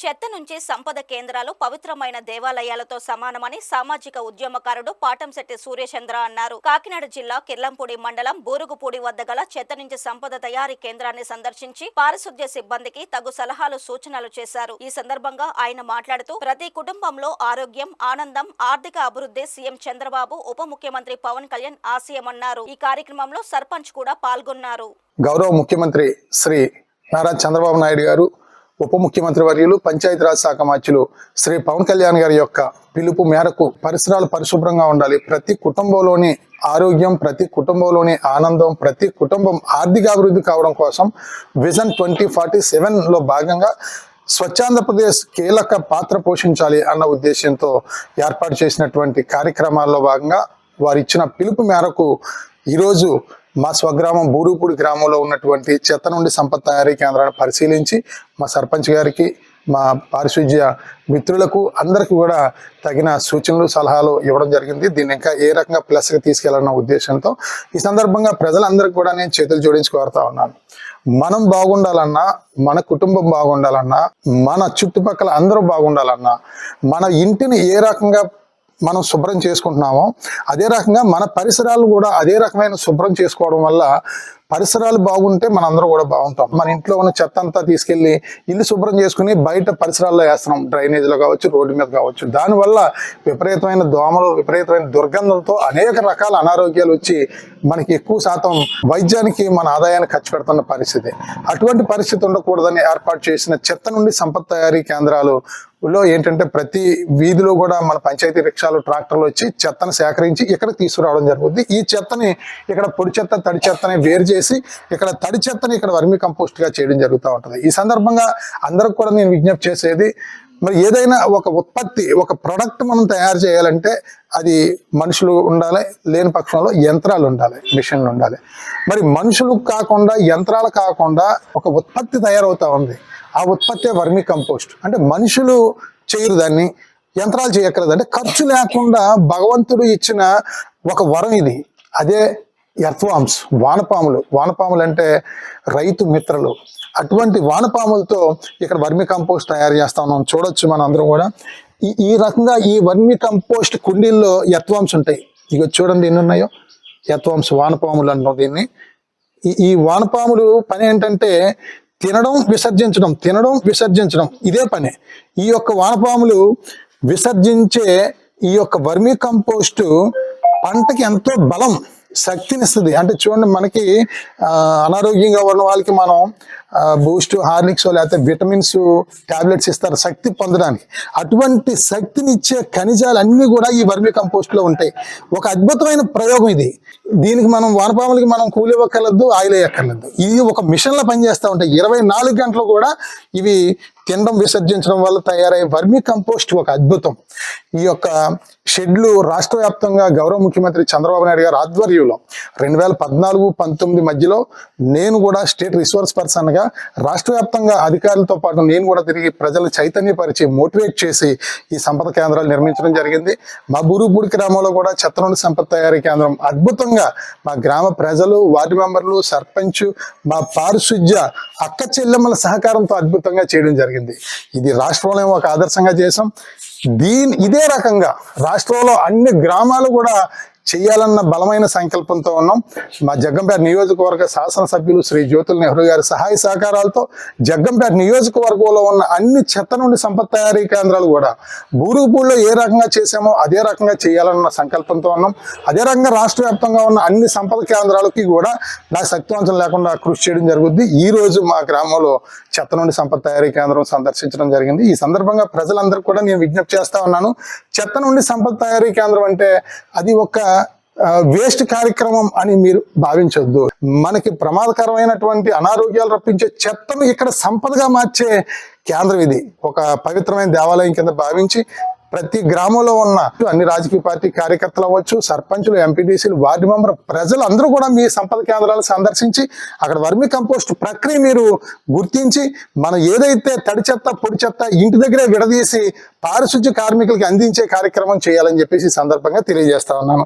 చెత్త నుంచి సంపద కేంద్రాలు పవిత్రమైన దేవాలయాలతో సమానమని సామాజిక ఉద్యమకారుడు పాటంశెట్టి సూర్యచంద్ర అన్నారు. కాకినాడ జిల్లా కిర్లంపూడి మండలం బూరుగుపూడి వద్ద గల చెత్త నుంచి సంపద తయారీ కేంద్రాన్ని సందర్శించి పారిశుద్ధ్య సిబ్బందికి తగు సలహాలు సూచనలు చేశారు. ఈ సందర్భంగా ఆయన మాట్లాడుతూ ప్రతి కుటుంబంలో ఆరోగ్యం, ఆనందం, ఆర్థిక అభివృద్ధి సీఎం చంద్రబాబు, ఉప ముఖ్యమంత్రి పవన్ కళ్యాణ్ ఆశయమన్నారు. ఈ కార్యక్రమంలో సర్పంచ్ కూడా పాల్గొన్నారు. గౌరవ ముఖ్యమంత్రి శ్రీ నారా చంద్రబాబు నాయుడు గారు, ఉప ముఖ్యమంత్రి వర్యులు, పంచాయతీరాజ్ శాఖ మంత్రులు శ్రీ పవన్ కళ్యాణ్ గారి యొక్క పిలుపు మేరకు పరిసరాలు పరిశుభ్రంగా ఉండాలి, ప్రతి కుటుంబంలోని ఆరోగ్యం, ప్రతి కుటుంబంలోని ఆనందం, ప్రతి కుటుంబం ఆర్థిక అభివృద్ధి కావడం కోసం విజన్ 2047లో భాగంగా స్వచ్ఛాంధ్రప్రదేశ్ కీలక పాత్ర పోషించాలి అన్న ఉద్దేశంతో ఏర్పాటు చేసినటువంటి కార్యక్రమాల్లో భాగంగా వారు ఇచ్చిన పిలుపు మేరకు ఈరోజు మా స్వగ్రామం బూరుగుపూడి గ్రామంలో ఉన్నటువంటి చెత్త నుండి సంపద తయారీ కేంద్రాన్ని పరిశీలించి మా సర్పంచ్ గారికి, మా పారిశుధ్య మిత్రులకు అందరికీ కూడా తగిన సూచనలు, సలహాలు ఇవ్వడం జరిగింది. దీన్ని ఇంకా ఏ రకంగా ప్లస్గా తీసుకెళ్లాలన్న ఉద్దేశంతో ఈ సందర్భంగా ప్రజలందరికీ కూడా నేను చేతులు జోడించి కోరుతా ఉన్నాను. మనం బాగుండాలన్నా, మన కుటుంబం బాగుండాలన్నా, మన చుట్టుపక్కల అందరూ బాగుండాలన్నా, మన ఇంటిని ఏ రకంగా మనం శుభ్రం చేసుకుంటున్నామో అదే రకంగా మన పరిసరాలు కూడా అదే రకమైన శుభ్రం చేసుకోవడం వల్ల పరిసరాలు బాగుంటే మనందరూ కూడా బాగుంటాం. మన ఇంట్లో ఉన్న చెత్త అంతా తీసుకెళ్లి ఇల్లు శుభ్రం చేసుకుని బయట పరిసరాల్లో వేస్తున్నాం, డ్రైనేజీలో కావచ్చు, రోడ్డు మీద కావచ్చు. దానివల్ల విపరీతమైన దోమలు, విపరీతమైన దుర్గంధంతో అనేక రకాల అనారోగ్యాలు వచ్చి మనకి ఎక్కువ శాతం వైద్యానికి మన ఆదాయాన్ని ఖర్చు పెడుతున్న పరిస్థితి. అటువంటి పరిస్థితి ఉండకూడదని ఏర్పాటు చేసిన చెత్త నుండి సంపద తయారీ కేంద్రాలలో ఏంటంటే ప్రతి వీధిలో కూడా మన పంచాయతీ రిక్షాలు, ట్రాక్టర్లు వచ్చి చెత్తను సేకరించి ఇక్కడ తీసుకురావడం జరుగుతుంది. ఈ చెత్తని ఇక్కడ పొడి చెత్త, తడి చెత్తని వేరు చేసి ఇక్కడ తడి చెత్తని ఇక్కడ వర్మి కంపోస్ట్ గా చేయడం జరుగుతూ ఉంటుంది. ఈ సందర్భంగా అందరికి కూడా నేను విజ్ఞప్తి చేసేది, మరి ఏదైనా ఒక ఉత్పత్తి, ఒక ప్రొడక్ట్ మనం తయారు చేయాలంటే అది మనుషులు ఉండాలి, లేని పక్షంలో యంత్రాలు ఉండాలి, మిషన్లు ఉండాలి. మరి మనుషులు కాకుండా, యంత్రాలు కాకుండా ఒక ఉత్పత్తి తయారవుతా ఉంది. ఆ ఉత్పత్తి వర్మి కంపోస్ట్. అంటే మనుషులు చేయరు దాన్ని, యంత్రాలు చేయక్కర్లేదు. అంటే ఖర్చు లేకుండా భగవంతుడు ఇచ్చిన ఒక వరం ఇది. అదే ఎర్త్వామ్స్, వానపాములు. వానపాములు అంటే రైతు మిత్రులు. అటువంటి వానపాములతో ఇక్కడ వర్మి కంపోస్ట్ తయారు చేస్తా ఉన్నాం. చూడొచ్చు మన అందరం కూడా. ఈ రకంగా ఈ వర్మి కంపోస్ట్ కుండీల్లో ఎర్త్వామ్స్ ఉంటాయి. ఇక చూడండి ఎన్ని ఉన్నాయో ఎర్త్వామ్స్, వానపాములు అంటాం దీన్ని. ఈ వానపాములు పని ఏంటంటే తినడం, విసర్జించడం, తినడం, విసర్జించడం, ఇదే పని. ఈ యొక్క వానపాములు విసర్జించే ఈ యొక్క వర్మి కంపోస్టు పంటకి ఎంతో బలం, శక్తినిస్తుంది. అంటే చూడండి, మనకి అనారోగ్యంగా ఉన్న వాళ్ళకి మనం బూస్ట్, హార్లిక్స్ లేకపోతే విటమిన్స్ టాబ్లెట్స్ ఇస్తారు శక్తి పొందడానికి. అటువంటి శక్తినిచ్చే ఖనిజాలన్నీ కూడా ఈ వర్మి కంపోస్ట్ లో ఉంటాయి. ఒక అద్భుతమైన ప్రయోగం ఇది. దీనికి మనం వానపాములకి మనం కూలి ఇవ్వక్కర్లేదు, ఆయిల్ వేయక్కర్లేదు. ఇది ఒక మిషన్లో పనిచేస్తూ ఉంటాయి. 24 గంటలు కూడా ఇవి తినడం, విసర్జించడం వల్ల తయారయ్యే వర్మి కంపోస్ట్ ఒక అద్భుతం. ఈ యొక్క షెడ్లు రాష్ట్ర వ్యాప్తంగా గౌరవ ముఖ్యమంత్రి చంద్రబాబు నాయుడు గారు ఆధ్వర్యంలో 2014-19 మధ్యలో నేను కూడా స్టేట్ రిసోర్స్ పర్సన్గా రాష్ట్ర వ్యాప్తంగా అధికారులతో పాటు నేను కూడా తిరిగి ప్రజలు చైతన్యపరిచి, మోటివేట్ చేసి ఈ సంపద కేంద్రాలు నిర్మించడం జరిగింది. మా బూరుగుపూడి గ్రామంలో కూడా చెత్త నుండి సంపద తయారీ కేంద్రం అద్భుతంగా మా గ్రామ ప్రజలు, వార్డు మెంబర్లు, సర్పంచ్, మా పారిశుధ్య అక్క చెల్లెమ్మల సహకారంతో అద్భుతంగా చేయడం జరిగింది. ఇది రాష్ట్రంలో ఒక ఆదర్శంగా చేసాం. ఇదే రకంగా రాష్ట్రంలో అన్ని గ్రామాలు కూడా చేయాలన్న బలమైన సంకల్పంతో ఉన్నాం. మా జగ్గంపేట నియోజకవర్గ శాసనసభ్యులు శ్రీ జ్యోతుల నెహ్రూ గారి సహాయ సహకారాలతో జగ్గంపేట నియోజకవర్గంలో ఉన్న అన్ని చెత్త నుండి సంపద తయారీ కేంద్రాలు కూడా బూరుగుపూడిలో ఏ రకంగా చేసామో అదే రకంగా చేయాలన్న సంకల్పంతో ఉన్నాం. అదే రకంగా రాష్ట్ర వ్యాప్తంగా ఉన్న అన్ని సంపద కేంద్రాలకి కూడా నా శక్తివంతం లేకుండా కృషి చేయడం జరుగుద్ది. ఈ రోజు మా గ్రామంలో చెత్త నుండి సంపద తయారీ కేంద్రం సందర్శించడం జరిగింది. ఈ సందర్భంగా ప్రజలందరూ కూడా నేను విజ్ఞప్తి చేస్తా ఉన్నాను. చెత్త నుండి సంపద తయారీ కేంద్రం అంటే అది ఒక వేస్ట్ కార్యక్రమం అని మీరు భావించొద్దు. మనకి ప్రమాదకరమైనటువంటి అనారోగ్యాలు రప్పించే చెత్తను ఇక్కడ సంపదగా మార్చే కేంద్రం ఇది. ఒక పవిత్రమైన దేవాలయం కింద భావించి ప్రతి గ్రామంలో ఉన్న అన్ని రాజకీయ పార్టీ కార్యకర్తలు అవ్వచ్చు, సర్పంచులు, ఎంపీటీసీలు, వార్డు మెంబర్, ప్రజలు అందరూ కూడా మీ సంపద కేంద్రాలు సందర్శించి అక్కడ వర్మి కంపోస్ట్ ప్రక్రియ మీరు గుర్తించి మనం ఏదైతే తడి చెత్త, పొడి చెత్త ఇంటి దగ్గరే విడదీసి పారిశుధ్య కార్మికులకి అందించే కార్యక్రమం చేయాలని చెప్పేసి సందర్భంగా తెలియజేస్తా ఉన్నాను.